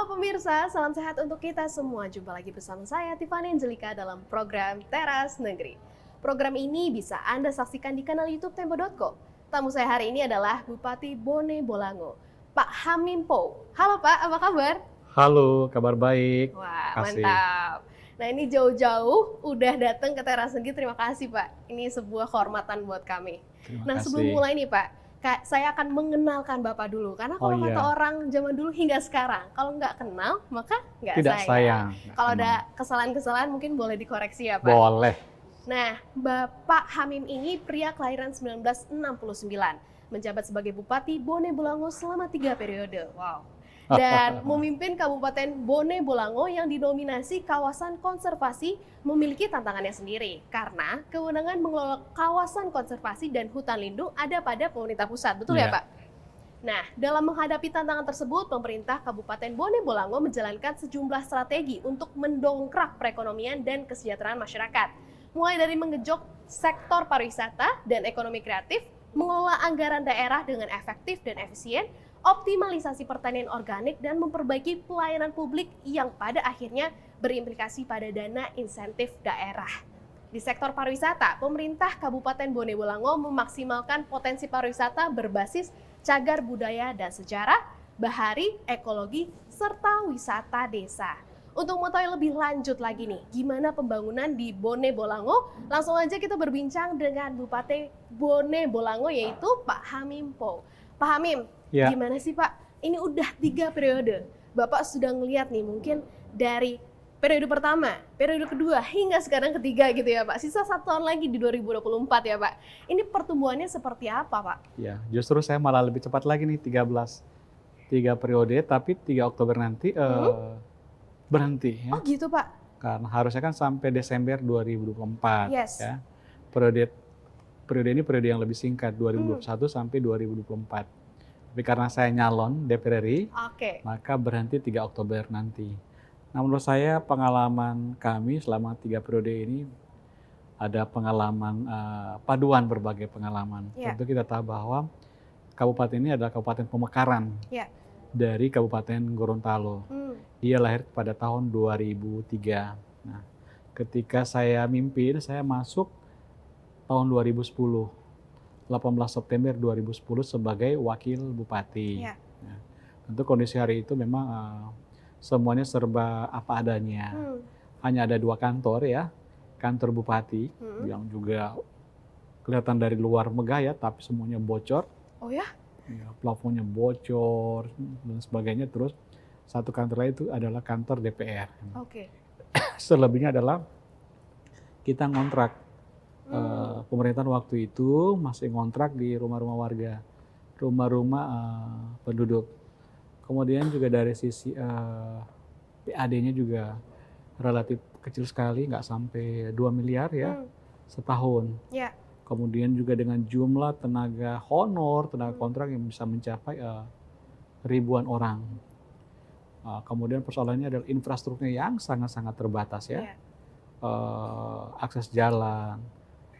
Pemirsa, salam sehat untuk kita semua. Jumpa lagi bersama saya Tiffany Angelika dalam program Teras Negeri. Program ini bisa Anda saksikan di kanal YouTube Tempo.co. Tamu saya hari ini adalah Bupati Bone Bolango, Pak Hamim Pow. Halo Pak, apa kabar? Halo, kabar baik. Wah, Kasih. mantap. Nah, ini jauh-jauh udah datang ke Teras Negeri. Terima kasih Pak. Ini sebuah kehormatan buat kami. Terima kasih. Sebelum mulai nih Pak, saya akan mengenalkan Bapak dulu. Karena kalau kata orang zaman dulu hingga sekarang, kalau nggak kenal, maka nggak Tidak sayang. Kalau ada kesalahan-kesalahan mungkin boleh dikoreksi ya Pak? Boleh. Nah, Bapak Hamim ini pria kelahiran 1969. Menjabat sebagai Bupati Bone Bolango selama 3 periode. Wow. Dan memimpin Kabupaten Bone Bolango yang dinominasi kawasan konservasi memiliki tantangannya sendiri. Karena kewenangan mengelola kawasan konservasi dan hutan lindung ada pada pemerintah pusat. Betul ya Pak? Nah, dalam menghadapi tantangan tersebut, pemerintah Kabupaten Bone Bolango menjalankan sejumlah strategi untuk mendongkrak perekonomian dan kesejahteraan masyarakat. Mulai dari mengejok sektor pariwisata dan ekonomi kreatif, mengelola anggaran daerah dengan efektif dan efisien, optimalisasi pertanian organik, dan memperbaiki pelayanan publik yang pada akhirnya berimplikasi pada dana insentif daerah. Di sektor pariwisata, pemerintah Kabupaten Bone Bolango memaksimalkan potensi pariwisata berbasis cagar budaya dan sejarah, bahari, ekologi, serta wisata desa. Untuk mengetahui lebih lanjut lagi nih, gimana pembangunan di Bone Bolango, langsung aja kita berbincang dengan Bupati Bone Bolango yaitu Pak Hamim Pow. Pak Hamim, gimana sih Pak? Ini udah 3 periode. Bapak sudah ngelihat nih mungkin dari periode pertama, periode kedua, hingga sekarang ketiga gitu ya Pak. Sisa 1 tahun lagi di 2024 ya Pak. Ini pertumbuhannya seperti apa Pak? Ya, justru saya malah lebih cepat lagi nih 3 periode, tapi 3 Oktober nanti berhenti. Ya. Oh gitu Pak? Karena harusnya kan sampai Desember 2024. Yes. Ya. Periode ini periode yang lebih singkat, 2021 sampai 2024. Tapi karena saya nyalon DPR RI, maka berhenti 3 Oktober nanti. Nah, menurut saya pengalaman kami selama 3 periode ini ada pengalaman paduan berbagai pengalaman. Tentu kita tahu bahwa kabupaten ini adalah kabupaten pemekaran dari Kabupaten Gorontalo. Dia lahir pada tahun 2003. Nah, ketika saya mimpin, saya masuk tahun 2010. 18 September 2010 sebagai wakil bupati. Nah, tentu kondisi hari itu memang semuanya serba apa adanya. Hanya ada 2 kantor ya, kantor bupati yang juga kelihatan dari luar megah ya, tapi semuanya bocor. Oh ya? Ya, plafonnya bocor dan sebagainya. Terus satu kantor lain itu adalah kantor DPR. Selebihnya adalah kita ngontrak. Pemerintahan waktu itu masih ngontrak di rumah-rumah warga, rumah-rumah penduduk. Kemudian juga dari sisi PAD-nya juga relatif kecil sekali, nggak sampai 2 miliar ya setahun. Kemudian juga dengan jumlah tenaga honor, tenaga kontrak yang bisa mencapai ribuan orang. Kemudian persoalannya adalah infrastrukturnya yang sangat-sangat terbatas ya. Akses jalan,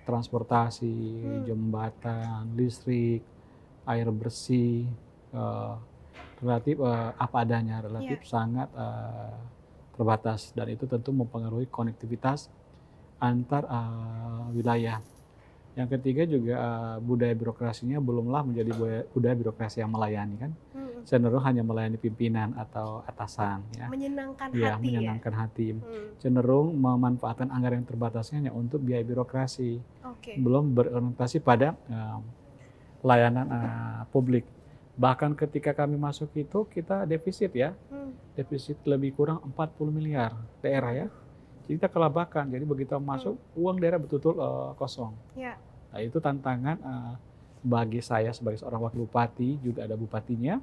transportasi, jembatan, listrik, air bersih, relatif apa adanya, relatif sangat terbatas, dan itu tentu mempengaruhi konektivitas antar wilayah. Yang ketiga juga budaya birokrasinya belumlah menjadi budaya birokrasi yang melayani kan, cenderung hanya melayani pimpinan atau atasan ya. Menyenangkan hati. Cenderung memanfaatkan anggaran yang terbatasnya hanya untuk biaya birokrasi. Belum berorientasi pada layanan publik. Bahkan ketika kami masuk itu kita defisit ya. Defisit lebih kurang 40 miliar daerah ya. Jadi kita kelabakan. Jadi begitu masuk uang daerah betul-betul kosong. Nah, itu tantangan bagi saya sebagai seorang wakil bupati, juga ada bupatinya.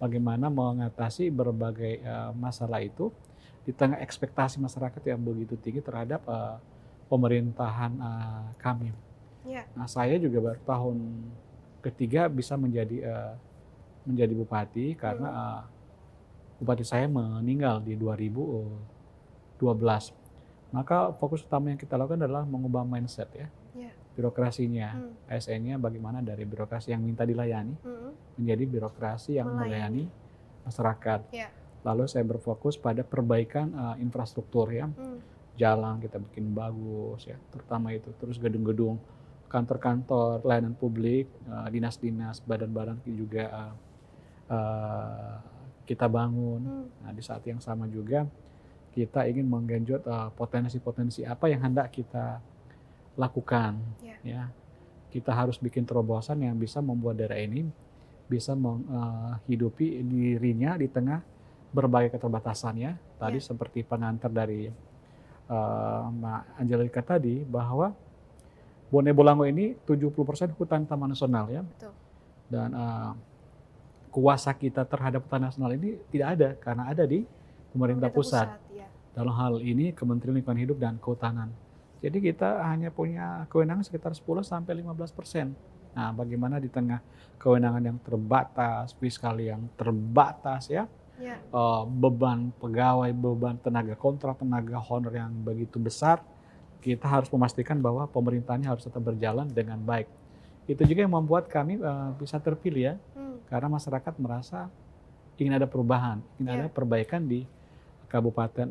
Bagaimana mengatasi berbagai masalah itu di tengah ekspektasi masyarakat yang begitu tinggi terhadap pemerintahan kami. Nah, saya juga baru tahun ketiga bisa menjadi bupati karena bupati saya meninggal di 2012. Maka fokus utama yang kita lakukan adalah mengubah mindset ya. Birokrasinya, ASN-nya bagaimana dari birokrasi yang minta dilayani menjadi birokrasi yang melayani masyarakat. Lalu saya berfokus pada perbaikan infrastruktur ya. Jalan kita bikin bagus ya, terutama itu. Terus gedung-gedung, kantor-kantor, pelayanan publik, dinas-dinas, badan-badan juga kita bangun. Nah, di saat yang sama juga kita ingin menggenjot potensi-potensi apa yang hendak kita lakukan. Ya, kita harus bikin terobosan yang bisa membuat daerah ini bisa menghidupi dirinya di tengah berbagai keterbatasannya. Tadi seperti pengantar dari Mbak Angelika tadi, bahwa Bone Bolango ini 70% hutan taman nasional ya. Betul. Dan kuasa kita terhadap hutan nasional ini tidak ada karena ada di pemerintah pusat. Ya. Dalam hal ini Kementerian Lingkungan Hidup dan Kehutanan. Jadi kita hanya punya kewenangan sekitar 10-15%. Nah, bagaimana di tengah kewenangan yang terbatas, fiskal yang terbatas ya. Beban pegawai, beban tenaga kontrak, tenaga honor yang begitu besar, kita harus memastikan bahwa pemerintahannya harus tetap berjalan dengan baik. Itu juga yang membuat kami bisa terpilih ya, karena masyarakat merasa ingin ada perubahan, ingin ada perbaikan di kabupaten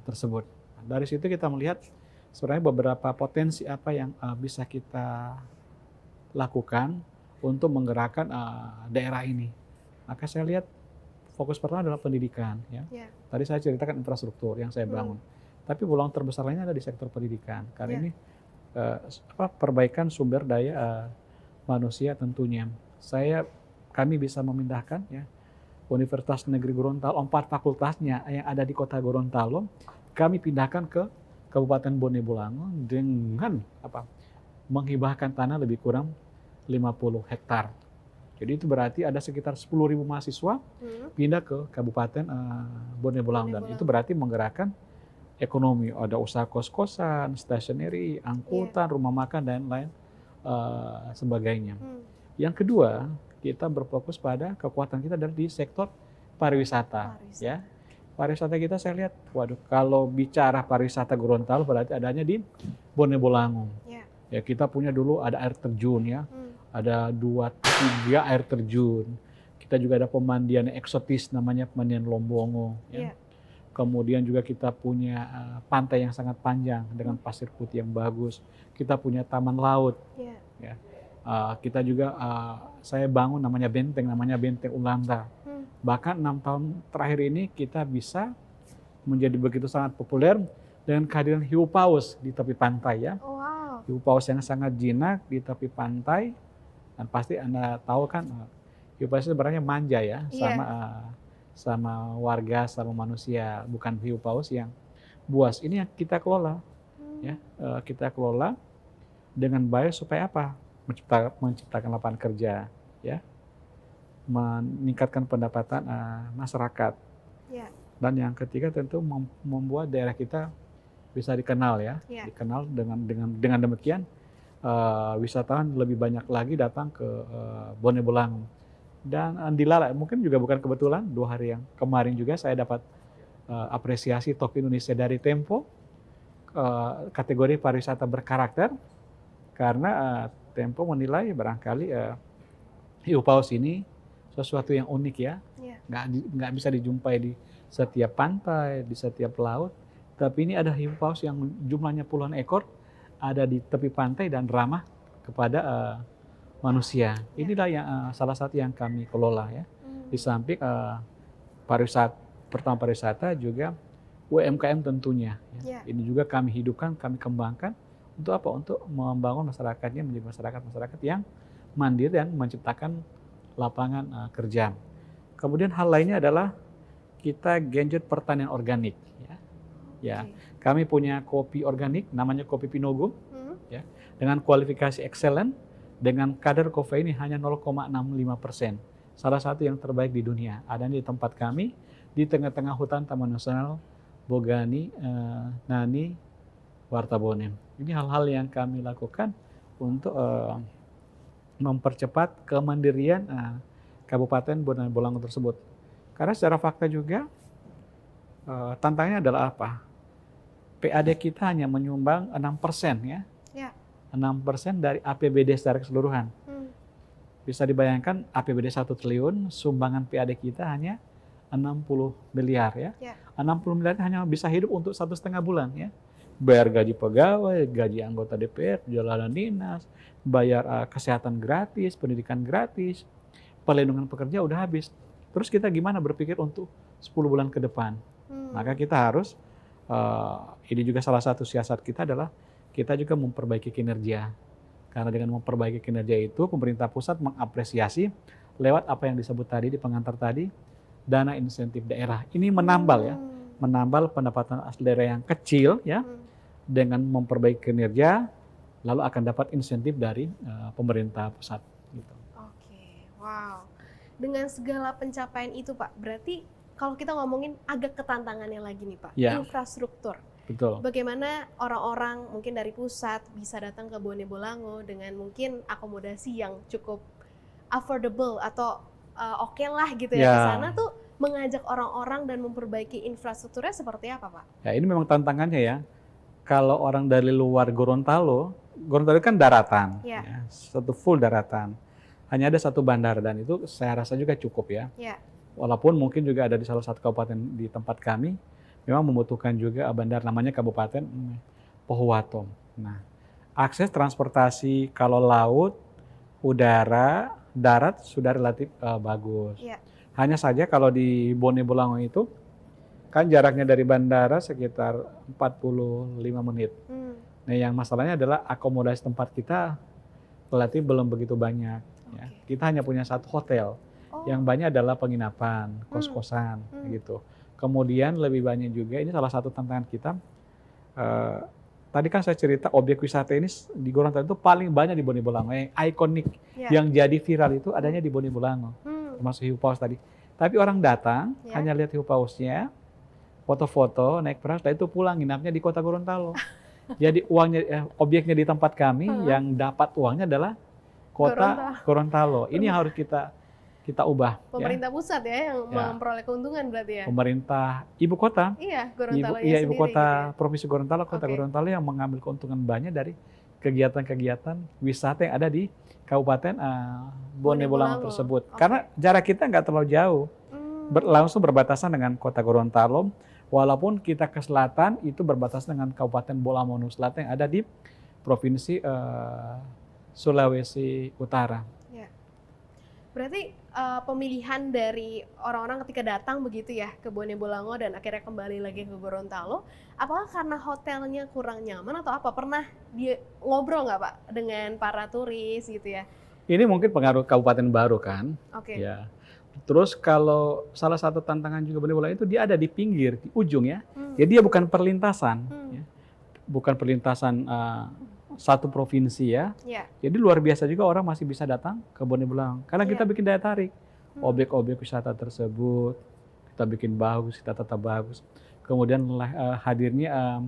tersebut. Dari situ kita melihat sebenarnya beberapa potensi apa yang bisa kita lakukan untuk menggerakkan daerah ini. Maka saya lihat fokus pertama adalah pendidikan. Ya. Tadi saya ceritakan infrastruktur yang saya bangun. Tapi peluang terbesar lainnya ada di sektor pendidikan. Karena ini perbaikan sumber daya manusia tentunya. Kami bisa memindahkan ya, Universitas Negeri Gorontalo, 4 fakultasnya yang ada di kota Gorontalo, kami pindahkan ke Kabupaten Bone Bolango dengan menghibahkan tanah lebih kurang 50 hektar. Jadi itu berarti ada sekitar 10.000 mahasiswa pindah ke Kabupaten Bone Bolango, dan itu berarti menggerakkan ekonomi. Ada usaha kos-kosan, stationery, angkutan, rumah makan, dan lain sebagainya. Yang kedua, kita berfokus pada kekuatan kita dari di sektor pariwisata. Ya. Pariwisata kita saya lihat, waduh, kalau bicara pariwisata Gorontalo berarti adanya di Bone Bolango. Ya, kita punya dulu ada air terjun ya. Ada 2-3 air terjun. Kita juga ada pemandian eksotis namanya pemandian Lombongo. Ya. Kemudian juga kita punya pantai yang sangat panjang dengan pasir putih yang bagus. Kita punya taman laut. Ya. Kita juga saya bangun namanya Benteng Ulanda. Bahkan 6 tahun terakhir ini kita bisa menjadi begitu sangat populer dengan kehadiran hiu paus di tepi pantai ya. Hiu paus yang sangat jinak di tepi pantai. Dan pasti Anda tahu kan, hiu paus sebenarnya manja ya, sama warga, sama manusia, bukan hiu paus yang buas. Ini yang kita kelola, ya, kita kelola dengan baik supaya apa? Menciptakan lapangan kerja, ya, meningkatkan pendapatan masyarakat. Dan yang ketiga tentu membuat daerah kita bisa dikenal ya, dikenal dengan demikian. Wisatawan lebih banyak lagi datang ke Bone Bolango. Dan dilala, mungkin juga bukan kebetulan, 2 hari yang kemarin juga saya dapat apresiasi Top Indonesia dari Tempo, kategori pariwisata berkarakter, karena Tempo menilai barangkali hiu paus ini sesuatu yang unik ya, nggak bisa dijumpai di setiap pantai, di setiap laut, tapi ini ada hiu paus yang jumlahnya puluhan ekor, ada di tepi pantai dan ramah kepada manusia. Inilah yang salah satu yang kami kelola ya. Di samping pariwisata juga UMKM tentunya. Ya. Ini juga kami hidupkan, kami kembangkan untuk apa? Untuk membangun masyarakatnya menjadi masyarakat yang mandiri dan menciptakan lapangan kerja. Kemudian hal lainnya adalah kita genjot pertanian organik. Ya, kami punya kopi organik, namanya kopi Pinogo, ya, dengan kualifikasi excellent, dengan kadar kafein hanya 0,65%. Salah satu yang terbaik di dunia. Ada di tempat kami, di tengah-tengah hutan Taman Nasional Bogani, Nani, Wartabone. Ini hal-hal yang kami lakukan untuk mempercepat kemandirian Kabupaten Bone Bolango tersebut. Karena secara fakta juga, tantangannya adalah apa? PAD kita hanya menyumbang 6% ya. 6% dari APBD secara keseluruhan. Bisa dibayangkan APBD 1 triliun, sumbangan PAD kita hanya 60 miliar ya. Ya. 60 miliar hanya bisa hidup untuk 1,5 bulan ya. Bayar gaji pegawai, gaji anggota DPR, jalanan dinas, bayar kesehatan gratis, pendidikan gratis, perlindungan pekerja udah habis. Terus kita gimana berpikir untuk 10 bulan ke depan? Maka kita harus, ini juga salah satu siasat kita adalah kita juga memperbaiki kinerja. Karena dengan memperbaiki kinerja itu, pemerintah pusat mengapresiasi lewat apa yang disebut tadi di pengantar tadi, dana insentif daerah. Ini menambal ya, menambal pendapatan asli daerah yang kecil ya, dengan memperbaiki kinerja, lalu akan dapat insentif dari pemerintah pusat. Gitu. Oke, wow. Dengan segala pencapaian itu Pak, berarti kalau kita ngomongin agak ketantangannya lagi nih Pak, Ya. infrastruktur. Betul. Bagaimana orang-orang mungkin dari pusat bisa datang ke Bone Bolango dengan mungkin akomodasi yang cukup affordable atau oke lah gitu ya, Ya. ke sana tuh mengajak orang-orang dan memperbaiki infrastrukturnya seperti apa Pak? Ya, ini memang tantangannya ya. Kalau orang dari luar Gorontalo kan daratan, Ya. ya, satu full daratan. Hanya ada satu bandara dan itu saya rasa juga cukup ya. Ya. Walaupun mungkin juga ada di salah satu kabupaten di tempat kami, memang membutuhkan juga bandar namanya Kabupaten Pohuwato. Nah, akses transportasi kalau laut, udara, darat sudah relatif bagus. Ya. Hanya saja kalau di Bone Bolango itu kan jaraknya dari bandara sekitar 45 menit. Nah, yang masalahnya adalah akomodasi tempat kita relatif belum begitu banyak. Ya. Kita hanya punya satu hotel. Yang banyak adalah penginapan, kos-kosan, gitu. Kemudian lebih banyak juga, ini salah satu tantangan kita. Tadi kan saya cerita objek wisata ini di Gorontalo itu paling banyak di Bone Bolango. Yang ikonik, yang jadi viral itu adanya di Bone Bolango. Termasuk hiu paus tadi. Tapi orang datang, hanya lihat hiu pausnya, foto-foto, naik perahu, setelah itu pulang, nginapnya di kota Gorontalo. Jadi uangnya, objeknya di tempat kami, yang dapat uangnya adalah kota Gorontalo. Ini yang harus kita ubah. Pemerintah pusat ya yang memperoleh keuntungan berarti ya? Pemerintah ibu kota. Iya, Gorontalo ibu kota gitu ya? Provinsi Gorontalo, kota Gorontalo yang mengambil keuntungan banyak dari kegiatan-kegiatan wisata yang ada di Kabupaten Bone Bolango tersebut. Karena jarak kita nggak terlalu jauh. Langsung berbatasan dengan kota Gorontalo, walaupun kita ke selatan itu berbatasan dengan Kabupaten Bolamono Selatan yang ada di Provinsi Sulawesi Utara. Ya. Berarti pemilihan dari orang-orang ketika datang begitu ya ke Bone Bolango dan akhirnya kembali lagi ke Gorontalo, apakah karena hotelnya kurang nyaman atau apa? Pernah ngobrol nggak Pak dengan para turis gitu ya? Ini mungkin pengaruh kabupaten baru kan? Oke. Ya. Terus kalau salah satu tantangan juga Bone Bolango itu dia ada di pinggir, di ujung ya. Jadi dia bukan perlintasan, ya. Bukan perlintasan satu provinsi ya. Jadi luar biasa juga orang masih bisa datang ke Bone Bolango. Karena kita bikin daya tarik. Objek-objek wisata tersebut, kita bikin bagus, kita tetap bagus. Kemudian hadirnya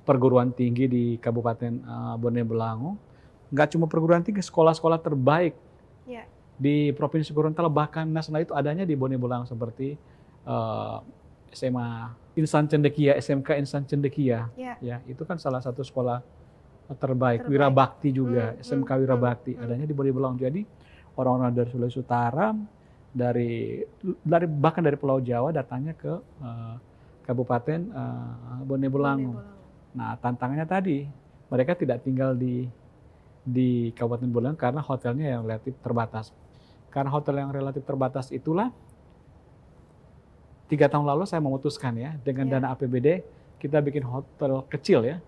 perguruan tinggi di Kabupaten Bone Bolango. Nggak cuma perguruan tinggi, sekolah-sekolah terbaik di Provinsi Gorontalo, bahkan nasional itu adanya di Bone Bolango seperti SMA Insan Cendekia, SMK Insan Cendekia. Ya, itu kan salah satu sekolah terbaik. Wirabakti juga, SMK Wirabakti adanya di Bone Bolango. Jadi orang-orang dari Sulawesi Utara, bahkan dari Pulau Jawa datangnya ke Kabupaten Bone Bolango. Nah, tantangannya tadi mereka tidak tinggal di Kabupaten Bolango karena hotelnya yang relatif terbatas. Karena hotel yang relatif terbatas itulah 3 tahun lalu saya memutuskan ya dengan dana APBD kita bikin hotel kecil ya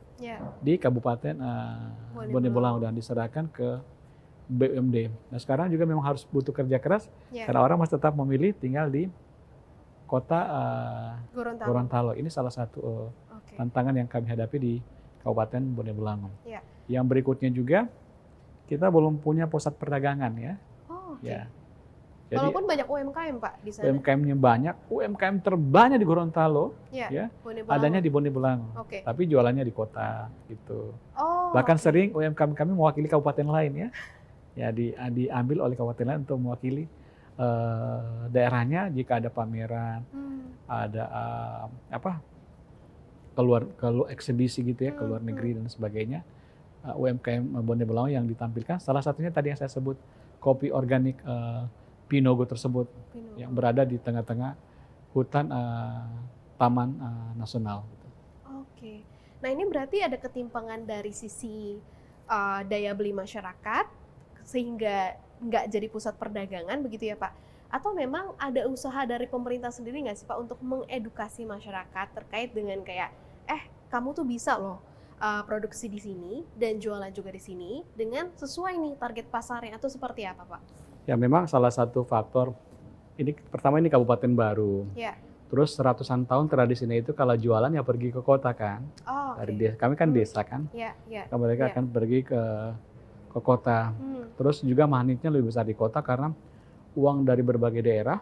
di Kabupaten Bone Bolango dan diserahkan ke BUMD. Nah, sekarang juga memang harus butuh kerja keras karena orang masih tetap memilih tinggal di kota Gorontalo. Ini salah satu tantangan yang kami hadapi di Kabupaten Bone Bolango. Yang berikutnya juga kita belum punya pusat perdagangan ya. Ya. Jadi, walaupun banyak UMKM Pak di sana. UMKM-nya banyak, UMKM terbanyak di Gorontalo, ya, adanya di Bone Bolango. Tapi jualannya di kota gitu. Bahkan sering UMKM kami mewakili kabupaten lain ya. Ya diambil oleh kabupaten lain untuk mewakili daerahnya jika ada pameran, ada keluar eksibisi gitu ya, ke luar negeri dan sebagainya. UMKM Bone Bolango yang ditampilkan, salah satunya tadi yang saya sebut kopi organik Pinogo tersebut yang berada di tengah-tengah hutan taman nasional. Oke. Nah ini berarti ada ketimpangan dari sisi daya beli masyarakat sehingga nggak jadi pusat perdagangan begitu ya Pak? Atau memang ada usaha dari pemerintah sendiri nggak sih Pak untuk mengedukasi masyarakat terkait dengan kayak, kamu tuh bisa loh produksi di sini dan jualan juga di sini dengan sesuai nih target pasarnya atau seperti apa Pak? Ya memang salah satu faktor, ini pertama ini kabupaten baru. Ya. Terus ratusan tahun tradisinya itu kalau jualan ya pergi ke kota kan. Oh, Dari desa, kami kan desa kan. Ya, ya. Mereka akan pergi ke kota. Terus juga magnetnya lebih besar di kota karena uang dari berbagai daerah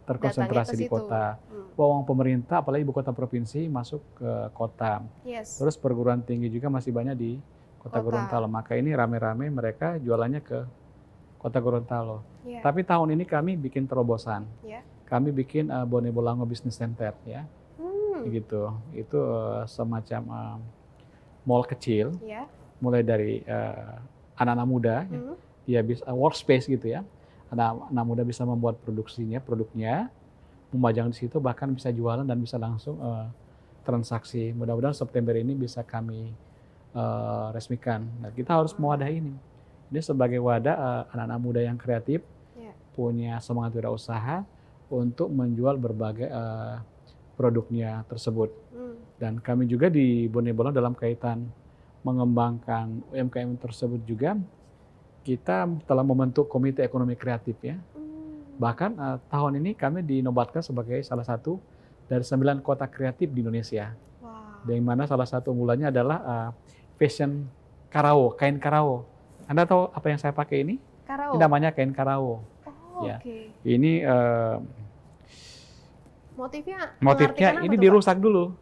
terkonsentrasi di kota. Uang pemerintah, apalagi ibu kota provinsi masuk ke kota. Terus perguruan tinggi juga masih banyak di kota Gorontalo. Maka ini rame-rame mereka jualannya ke kota Gorontalo. Tapi tahun ini kami bikin terobosan. Kami bikin Bone Bolango Business Center ya. Gitu. Itu semacam mall kecil. Mulai dari anak-anak muda, dia bisa workspace gitu ya. Anak muda bisa membuat produknya, memajang di situ, bahkan bisa jualan dan bisa langsung transaksi. Mudah-mudahan September ini bisa kami resmikan. Nah, kita harus mewadahi ini. Ini sebagai wadah anak-anak muda yang kreatif, punya semangat wirausaha untuk menjual berbagai produknya tersebut. Dan kami juga di Bone Bolango dalam kaitan mengembangkan UMKM tersebut juga, kita telah membentuk komite ekonomi kreatif ya. Bahkan tahun ini kami dinobatkan sebagai salah satu dari 9 kota kreatif di Indonesia. Yang mana salah satu unggulannya adalah fashion karao, kain karao. Anda tahu apa yang saya pakai ini? Karao. Ini namanya kain karao. Ya. Ini motifnya ini dirusak dulu.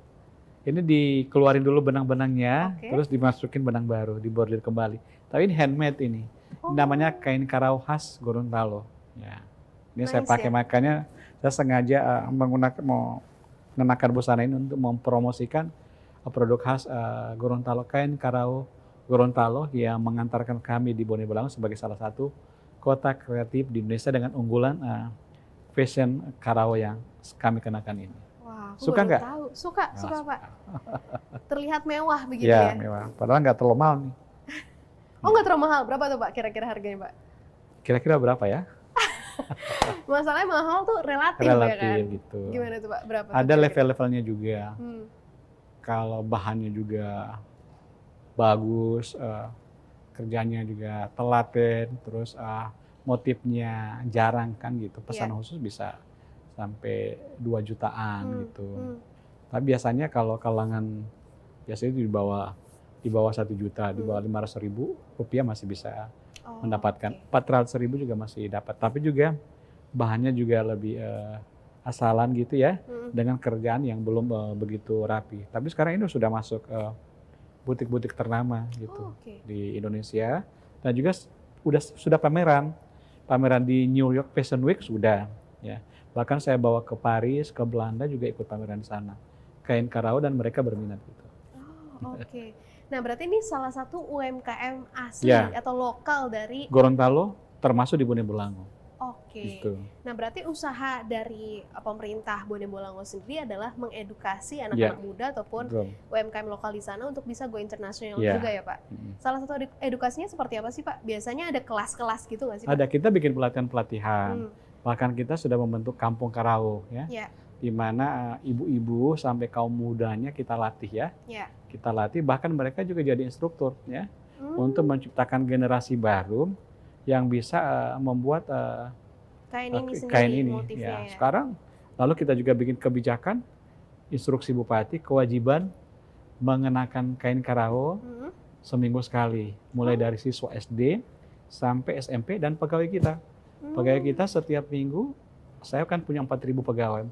Ini dikeluarin dulu benang-benangnya, terus dimasukin benang baru, dibordir kembali. Tapi ini handmade ini. Ini namanya kain karao khas Gorontalo. Ya. Ini saya pakai, makanya saya sengaja mau mengenakan busana ini untuk mempromosikan produk khas Gorontalo, kain karao Gorontalo yang mengantarkan kami di Bone Bolango sebagai salah satu kota kreatif di Indonesia dengan unggulan fashion karao yang kami kenakan ini. Suka nggak? Suka Pak. Terlihat mewah begitu ya? Ya, mewah. Padahal nggak terlalu mahal nih. Nggak terlalu mahal. Berapa tuh Pak kira-kira harganya Pak? Kira-kira berapa ya? Masalahnya mahal tuh relatif ya kan? Gitu. Gimana tuh Pak? Berapa? Ada level-levelnya juga. Kalau bahannya juga bagus, kerjanya juga telaten, terus motifnya jarang kan gitu. Pesanan khusus bisa sampai 2 jutaan gitu. Tapi biasanya kalau kalangan biasanya itu di bawah 1 juta, di bawah 500.000 rupiah masih bisa mendapatkan. 400.000 juga masih dapat. Tapi juga bahannya juga lebih asalan gitu ya, dengan kerjaan yang belum begitu rapi. Tapi sekarang ini sudah masuk butik-butik ternama gitu di Indonesia, dan juga sudah pameran di New York Fashion Week sudah ya. Bahkan saya bawa ke Paris, ke Belanda juga ikut pameran di sana. Kain karao dan mereka berminat gitu. Nah, berarti ini salah satu UMKM asli atau lokal dari Gorontalo, termasuk di Bone Bolango. Gitu. Nah, berarti usaha dari pemerintah Bone Bolango sendiri adalah mengedukasi anak-anak muda ataupun UMKM lokal di sana untuk bisa go internasional juga ya Pak? Salah satu edukasinya seperti apa sih Pak? Biasanya ada kelas-kelas gitu nggak sih Pak? Ada, kita bikin pelatihan-pelatihan. Bahkan kita sudah membentuk kampung karao ya. Di mana ibu-ibu sampai kaum mudanya kita latih ya. Kita latih, bahkan mereka juga jadi instruktur ya. Untuk menciptakan generasi baru yang bisa membuat kain ini ya. Sekarang lalu kita juga bikin kebijakan instruksi bupati kewajiban mengenakan kain karao seminggu sekali, mulai dari siswa SD sampai SMP dan pegawai kita. Pegawai kita setiap minggu, saya kan punya 4.000 pegawai.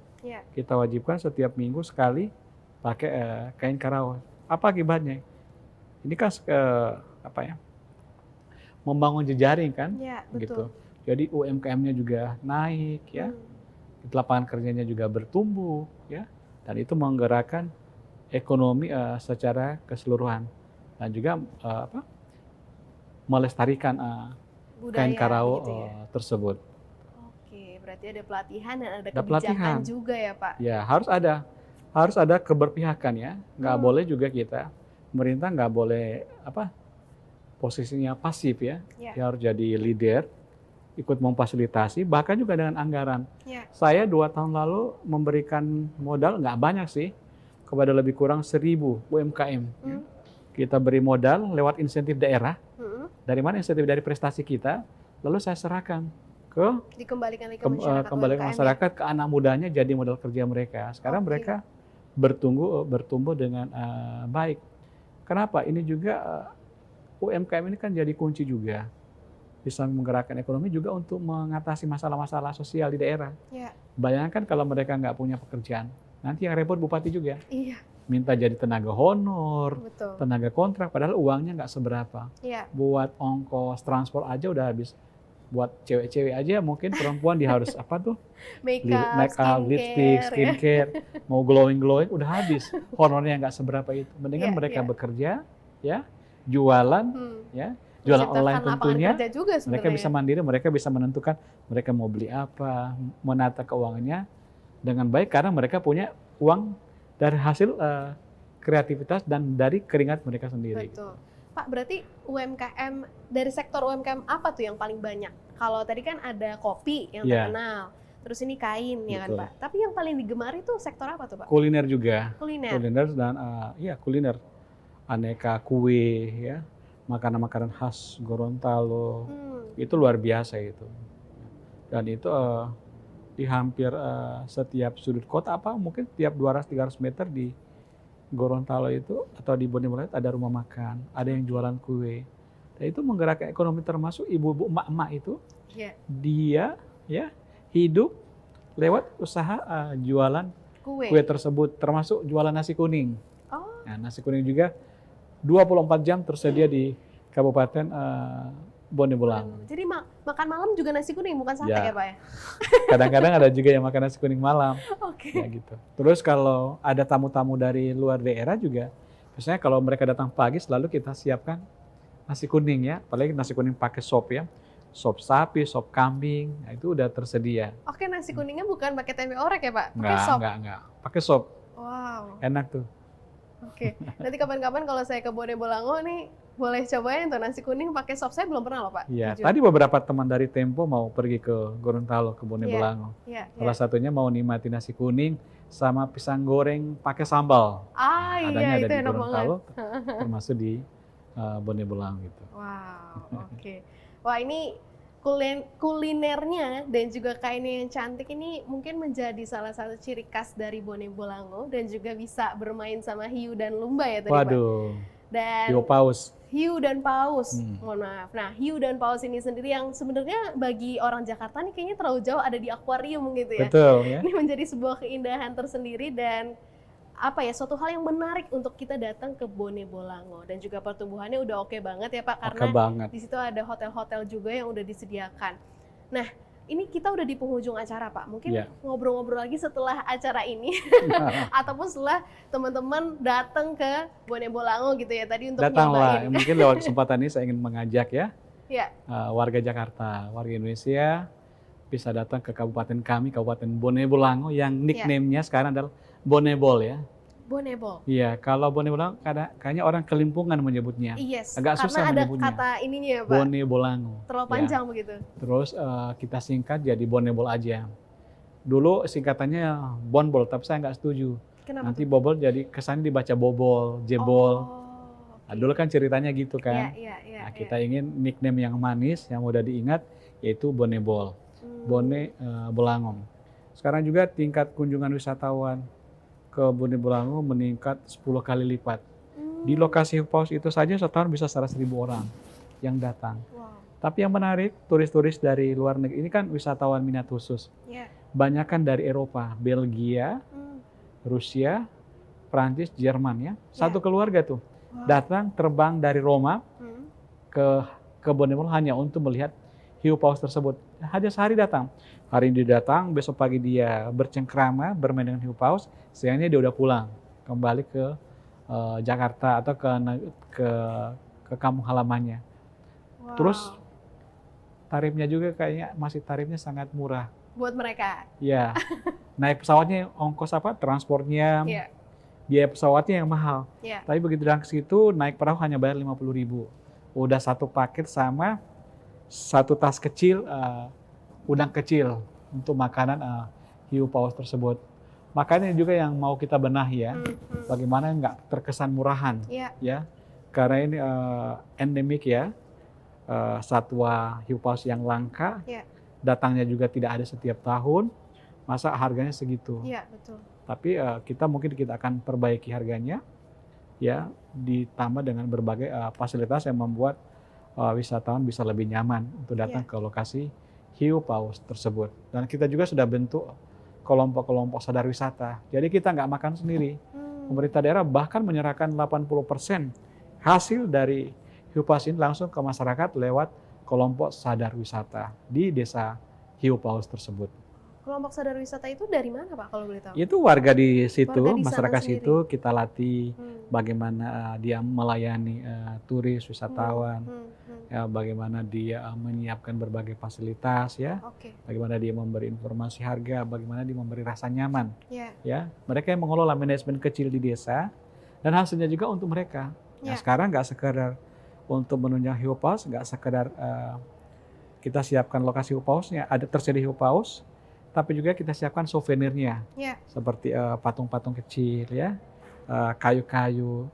Kita wajibkan setiap minggu sekali pakai kain karao. Apa akibatnya? Ini kan membangun jejaring kan, gitu. Jadi UMKM-nya juga naik ya, lapangan kerjanya juga bertumbuh ya, dan itu menggerakkan ekonomi secara keseluruhan, dan juga melestarikan kain karao gitu ya? Tersebut. berarti ada pelatihan dan ada Ada kebijakan pelatihan. juga ya Pak? Ya, harus ada keberpihakan ya. Nggak boleh juga kita, pemerintah nggak boleh posisinya pasif ya. Ya. Dia harus jadi leader, ikut memfasilitasi, bahkan juga dengan anggaran. Ya. Saya 2 tahun lalu memberikan modal, nggak banyak sih, kepada lebih kurang 1.000 UMKM. Ya. Kita beri modal lewat insentif daerah. Dari mana insentif? Dari prestasi kita, lalu saya serahkan dikembalikan lagi ke masyarakat, kembali ke masyarakat, ke anak mudanya jadi modal kerja mereka. Sekarang mereka bertumbuh dengan baik. Kenapa? Ini juga UMKM ini kan jadi kunci juga, bisa menggerakkan ekonomi juga untuk mengatasi masalah-masalah sosial di daerah. Ya. Bayangkan kalau mereka nggak punya pekerjaan, nanti yang repot bupati juga. Iya. Minta jadi tenaga honor, Betul. tenaga kontrak, padahal uangnya nggak seberapa. Iya. Buat ongkos transport aja udah habis. Buat cewek-cewek aja mungkin perempuan dia harus make up, lipstick, skincare, mau glowing udah habis. Honornya nggak seberapa itu. Mendingan mereka bekerja, ya, jualan, ya, jualan online tentunya. Juga mereka bisa mandiri, mereka bisa menentukan mereka mau beli apa, menata keuangannya dengan baik karena mereka punya uang dari hasil kreativitas dan dari keringat mereka sendiri. Betul. Pak, berarti UMKM, dari sektor UMKM apa tuh yang paling banyak? Kalau tadi kan ada kopi yang terkenal, terus ini kain ya kan Pak. Tapi yang paling digemari tuh sektor apa tuh Pak? Kuliner juga. Kuliner Dan kuliner. Aneka kue ya, makanan-makanan khas Gorontalo. Itu luar biasa itu. Dan itu di hampir setiap sudut kota mungkin tiap 200-300 meter di Gorontalo itu atau di Bonebolango ada rumah makan, ada yang jualan kue. Dan itu menggerakkan ekonomi, termasuk ibu-ibu emak-emak itu. Dia ya hidup lewat usaha jualan kue tersebut, termasuk jualan nasi kuning. Nah, nasi kuning juga 24 jam tersedia di Kabupaten Bonebolango. Jadi makan malam juga nasi kuning, bukan sate ya Pak ya? Kadang-kadang ada juga yang makan nasi kuning malam. Oke. Ya gitu. Terus kalau ada tamu-tamu dari luar daerah juga, biasanya kalau mereka datang pagi selalu kita siapkan nasi kuning ya, apalagi nasi kuning pakai sop ya. Sop sapi, sop kambing, nah itu udah tersedia. Oke, nasi kuningnya bukan pakai tempe orek ya Pak? Pakai sop? Enggak. Pakai sop. Wow. Enak tuh. Oke, nanti kapan-kapan kalau saya ke Bonebolango nih, boleh cobain tuh nasi kuning pakai sop. Saya belum pernah loh Pak. Iya, tadi beberapa teman dari Tempo mau pergi ke Gorontalo, ke Bonebolango. Salah satunya mau nikmati nasi kuning sama pisang goreng pakai sambal. Adanya ada di Gorontalo, termasuk di Bonebolango gitu. Wow, oke. Wah, ini kulinernya dan juga kainnya yang cantik ini mungkin menjadi salah satu ciri khas dari Bonebolango, dan juga bisa bermain sama hiu dan lumba ya tadi Pak. Waduh. Dan hiu dan paus. Mohon maaf. Nah, hiu dan paus ini sendiri yang sebenarnya bagi orang Jakarta nih kayaknya terlalu jauh, ada di akuarium gitu ya. Betul ya. Ini menjadi sebuah keindahan tersendiri dan suatu hal yang menarik untuk kita datang ke Bonebolango, dan juga pertumbuhannya udah oke banget ya Pak, karena di situ ada hotel-hotel juga yang udah disediakan. Nah, ini kita udah di penghujung acara Pak, mungkin ngobrol-ngobrol lagi setelah acara ini ataupun setelah teman-teman datang ke Bonebolango gitu ya tadi untuk nyobain. Mungkin lewat kesempatan ini saya ingin mengajak warga Jakarta, warga Indonesia bisa datang ke kabupaten kami, Kabupaten Bonebolango, yang nickname-nya sekarang adalah Bonebol ya. Bonebol. Iya, kalau Bonebolango kayaknya orang Kelimpungan menyebutnya. Yes, agak susah menyebutnya. Karena ada kata ininya ya Pak. Bonebolango. Terlalu panjang begitu. Terus kita singkat jadi Bonebol aja. Dulu singkatannya Bonbol, tapi saya nggak setuju. Kenapa? Nanti Bobol jadi kesannya dibaca Bobol, Jebol. Nah, dulu kan ceritanya gitu kan. Nah, kita ingin nickname yang manis, yang mudah diingat, yaitu Bonebol. Bonebolango. Sekarang juga tingkat kunjungan wisatawan ke Bonebolango meningkat 10 kali lipat. Di lokasi hiu paus itu saja setahun bisa 100.000 orang yang datang. Tapi yang menarik, turis-turis dari luar negeri ini kan wisatawan minat khusus. Banyakan dari Eropa, Belgia, Rusia, Prancis, Jerman ya. Satu keluarga tuh datang terbang dari Roma ke Bonebolango hanya untuk melihat hiu paus tersebut. Hanya sehari datang. Hari ini dia datang, besok pagi dia bercengkrama, bermain dengan hiu paus, siangnya dia udah pulang kembali ke Jakarta atau ke kampung halamannya. Terus tarifnya juga kayaknya masih tarifnya sangat murah. buat mereka. Ya, naik pesawatnya ongkos apa? Transportnya, Iya. biaya pesawatnya yang mahal. Iya. Tapi begitu datang ke situ, naik perahu hanya bayar 50.000. Udah satu paket sama satu tas kecil, udang kecil untuk makanan hiu paus tersebut. Makanya juga yang mau kita benahi ya, bagaimana nggak terkesan murahan, ya, karena ini endemik ya, satwa hiu paus yang langka, datangnya juga tidak ada setiap tahun, masa harganya segitu? Iya, betul. Tapi kita akan perbaiki harganya, ya, ditambah dengan berbagai fasilitas yang membuat wisatawan bisa lebih nyaman untuk datang ke lokasi hiu paus tersebut. Dan kita juga sudah bentuk kelompok-kelompok sadar wisata. Jadi kita nggak makan sendiri. Pemerintah daerah bahkan menyerahkan 80% hasil dari hiu paus ini langsung ke masyarakat lewat kelompok sadar wisata di desa hiu paus tersebut. Kelompok sadar wisata itu dari mana Pak kalau boleh tahu? Itu warga di situ, Warga di masyarakat sana situ kita latih bagaimana dia melayani turis, wisatawan, ya, bagaimana dia menyiapkan berbagai fasilitas, ya, bagaimana dia memberi informasi harga, bagaimana dia memberi rasa nyaman, ya. Mereka yang mengelola manajemen kecil di desa dan hasilnya juga untuk mereka. Nah, sekarang nggak sekedar untuk menunjang hiu paus, nggak sekedar kita siapkan lokasi hiu pausnya, ada tersedia hiu paus, tapi juga kita siapkan souvenirnya, seperti patung-patung kecil, ya, kayu-kayu,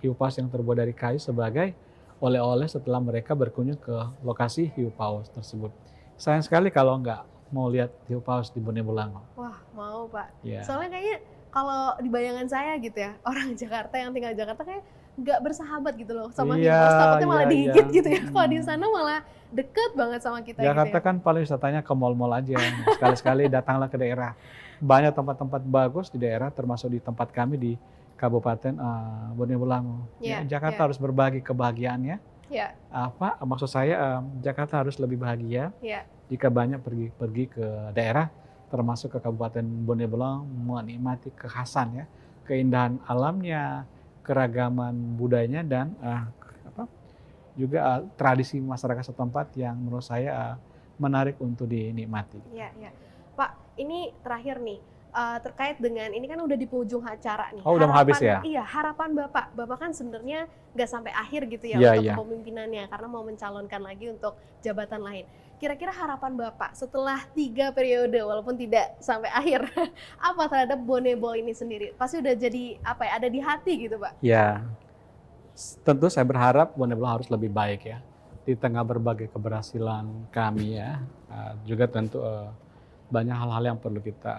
hiu paus yang terbuat dari kayu sebagai oleh-oleh setelah mereka berkunjung ke lokasi hiu paus tersebut. Sayang sekali kalau nggak mau lihat hiu paus di Bone Bolango. Wah, mau Pak. Ya. Soalnya kayaknya kalau di bayangan saya gitu ya, orang Jakarta yang tinggal di Jakarta kayak nggak bersahabat gitu loh sama hiu paus, takutnya malah digigit gitu ya. Kalau di sana malah deket banget sama kita. Jakarta gitu ya. Kan paling wisatanya ke mal-mal aja. Sekali-sekali datanglah ke daerah. Banyak tempat-tempat bagus di daerah, termasuk di tempat kami di Kabupaten Bone Bolango. Jakarta harus berbagi kebahagiaannya. Maksud saya Jakarta harus lebih bahagia jika banyak pergi ke daerah, termasuk ke Kabupaten Bone Bolango, menikmati kekhasan, ya, keindahan alamnya, keragaman budayanya, dan juga tradisi masyarakat setempat yang menurut saya menarik untuk dinikmati. Iya. Pak, ini terakhir nih, terkait dengan ini kan udah di penghujung acara nih. Oh, udah mau habis ya? Iya, harapan Bapak kan sebenarnya nggak sampai akhir gitu ya untuk kepemimpinannya, karena mau mencalonkan lagi untuk jabatan lain. Kira-kira harapan Bapak setelah 3 periode, walaupun tidak sampai akhir, apa terhadap Bonebol ini sendiri? Pasti udah jadi ada di hati gitu Pak? Ya, tentu saya berharap Bonebol harus lebih baik, ya. Di tengah berbagai keberhasilan kami, ya, juga tentu banyak hal-hal yang perlu kita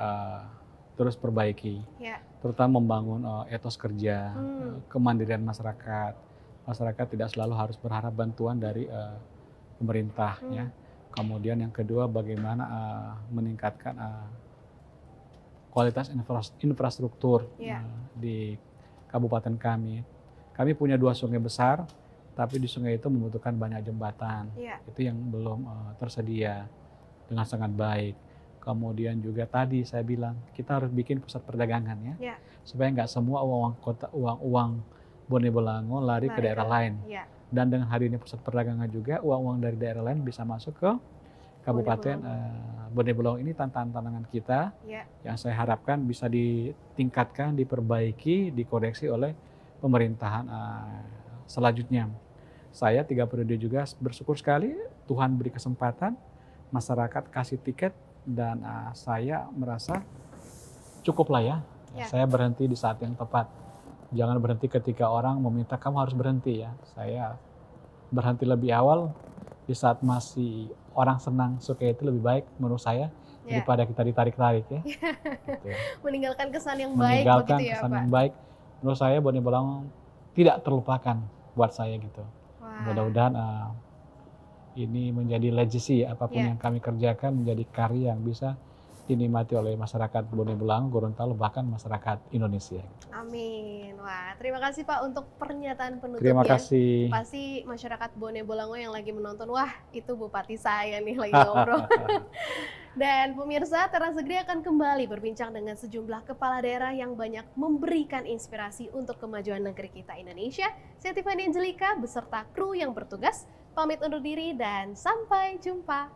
terus perbaiki, terutama membangun etos kerja, kemandirian masyarakat. Masyarakat tidak selalu harus berharap bantuan dari pemerintah, ya. Kemudian yang kedua, bagaimana meningkatkan kualitas infrastruktur di kabupaten kami. Kami punya 2 sungai besar, tapi di sungai itu membutuhkan banyak jembatan. Itu yang belum tersedia dengan sangat baik. Kemudian juga tadi saya bilang kita harus bikin pusat perdagangan, ya, supaya nggak semua uang Bone Bolango lari ke daerah lain. Dan dengan hadirnya pusat perdagangan juga, uang-uang dari daerah lain bisa masuk ke Kabupaten Bone Bolango. Ini tantangan kita yang saya harapkan bisa ditingkatkan, diperbaiki, dikoreksi oleh pemerintahan selanjutnya. Saya 3 periode juga bersyukur sekali Tuhan beri kesempatan, masyarakat kasih tiket, dan saya merasa cukuplah, ya. Saya berhenti di saat yang tepat. Jangan berhenti ketika orang meminta kamu harus berhenti, ya. Saya berhenti lebih awal di saat masih orang senang, suka, itu lebih baik menurut saya daripada kita ditarik-tarik, ya. Gitu. Meninggalkan kesan yang baik begitu ya, kesan Pak. yang baik. Menurut saya Bone Bolango tidak terlupakan buat saya gitu. Mudah-mudahan ini menjadi legacy, apapun yang kami kerjakan menjadi karya yang bisa dinikmati oleh masyarakat Bone Bolango, Gorontalo, bahkan masyarakat Indonesia. Amin. Wah, terima kasih Pak untuk pernyataan penutupnya. Terima kasih. Pasti masyarakat Bone Bolango yang lagi menonton, wah itu Bupati saya nih lagi ngobrol. Dan pemirsa, Teras Negeri akan kembali berbincang dengan sejumlah kepala daerah yang banyak memberikan inspirasi untuk kemajuan negeri kita Indonesia. Saya Tiffany Angelika beserta kru yang bertugas, pamit undur diri dan sampai jumpa.